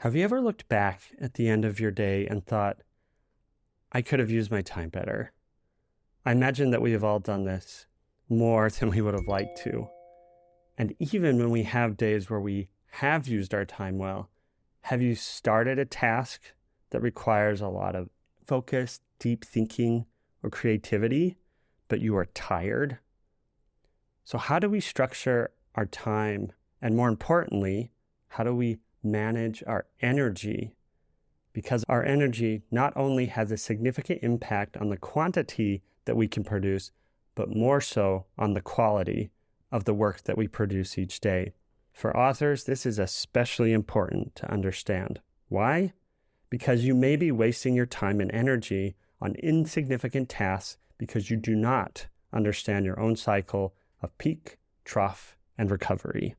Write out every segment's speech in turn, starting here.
Have you ever looked back at the end of your day and thought, I could have used my time better? I imagine that we have all done this more than we would have liked to. And even when we have days where we have used our time well, have you started a task that requires a lot of focus, deep thinking, or creativity, but you are tired? So how do we structure our time? And more importantly, how do we manage our energy? Because our energy not only has a significant impact on the quantity that we can produce, but more so on the quality of the work that we produce each day. For authors, this is especially important to understand. Why? Because you may be wasting your time and energy on insignificant tasks because you do not understand your own cycle of peak, trough, and recovery.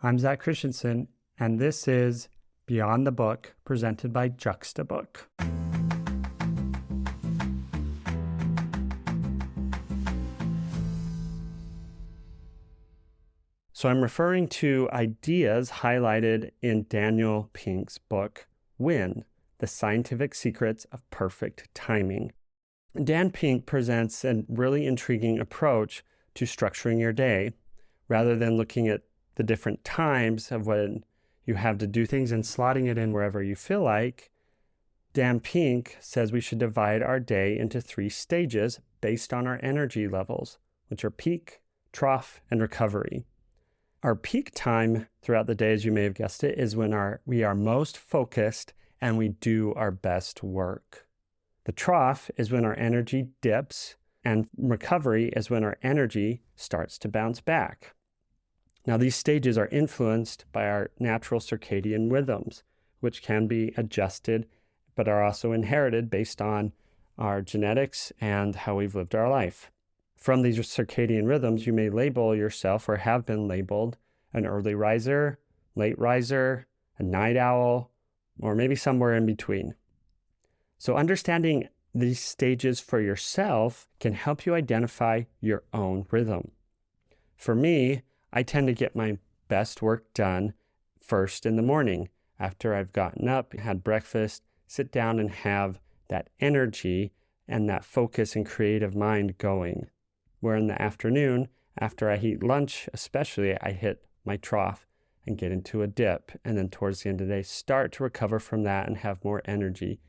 I'm Zach Christensen, and this is Beyond the Book, presented by Juxtabook. So I'm referring to ideas highlighted in Daniel Pink's book, When: The Scientific Secrets of Perfect Timing. Dan Pink presents a really intriguing approach to structuring your day. Rather than looking at the different times of when you have to do things and slotting it in wherever you feel like, Dan Pink says we should divide our day into 3 stages based on our energy levels, which are peak, trough, and recovery. Our peak time throughout the day, as you may have guessed it, is when we are most focused and we do our best work. The trough is when our energy dips, and recovery is when our energy starts to bounce back. Now, these stages are influenced by our natural circadian rhythms, which can be adjusted, but are also inherited based on our genetics and how we've lived our life. From these circadian rhythms, you may label yourself, or have been labeled, an early riser, late riser, a night owl, or maybe somewhere in between. So understanding these stages for yourself can help you identify your own rhythm. For me, I tend to get my best work done first in the morning, after I've gotten up, had breakfast, sit down and have that energy and that focus and creative mind going. Where in the afternoon, after I eat lunch especially, I hit my trough and get into a dip. And then towards the end of the day, start to recover from that and have more energy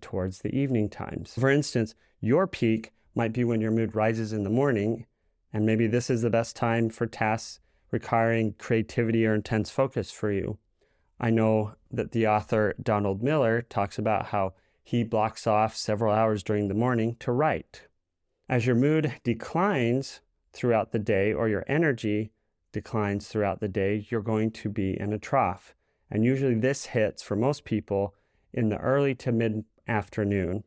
towards the evening times. For instance, your peak might be when your mood rises in the morning, and maybe this is the best time for tasks requiring creativity or intense focus for you. I know that the author Donald Miller talks about how he blocks off several hours during the morning to write. As your mood declines throughout the day, or your energy declines throughout the day, you're going to be in a trough. And usually this hits for most people in the early to mid-afternoon.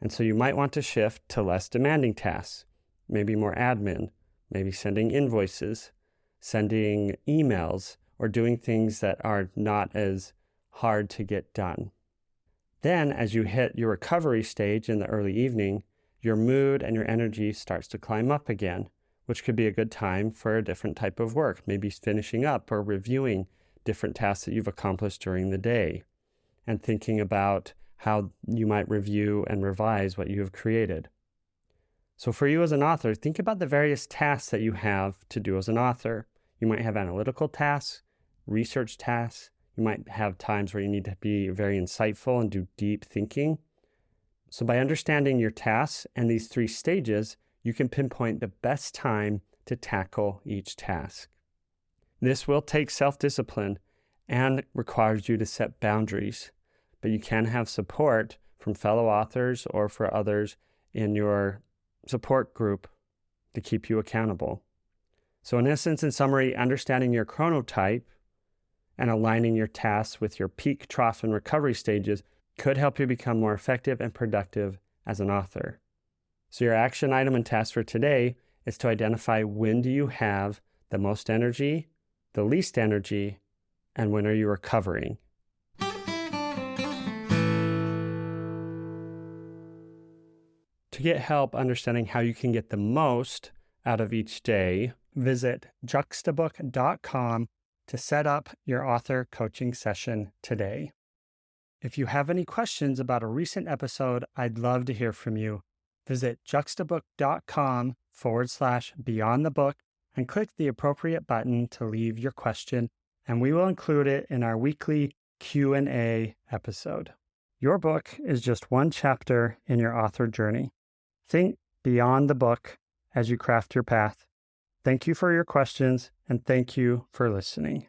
And so you might want to shift to less demanding tasks, maybe more admin, maybe sending invoices, sending emails, or doing things that are not as hard to get done. Then, as you hit your recovery stage in the early evening, your mood and your energy starts to climb up again, which could be a good time for a different type of work, maybe finishing up or reviewing different tasks that you've accomplished during the day, and thinking about how you might review and revise what you have created. So for you as an author, think about the various tasks that you have to do as an author. You might have analytical tasks, research tasks. You might have times where you need to be very insightful and do deep thinking. So by understanding your tasks and these 3 stages, you can pinpoint the best time to tackle each task. This will take self-discipline and requires you to set boundaries, but you can have support from fellow authors or for others in your support group to keep you accountable. So in essence, in summary, understanding your chronotype and aligning your tasks with your peak, trough, and recovery stages could help you become more effective and productive as an author. So your action item and task for today is to identify when do you have the most energy, the least energy, and when are you recovering. To get help understanding how you can get the most out of each day, visit juxtabook.com to set up your author coaching session today. If you have any questions about a recent episode, I'd love to hear from you. Visit juxtabook.com/beyond the book and click the appropriate button to leave your question, and we will include it in our weekly Q&A episode. Your book is just one chapter in your author journey. Think beyond the book as you craft your path. Thank you for your questions, and thank you for listening.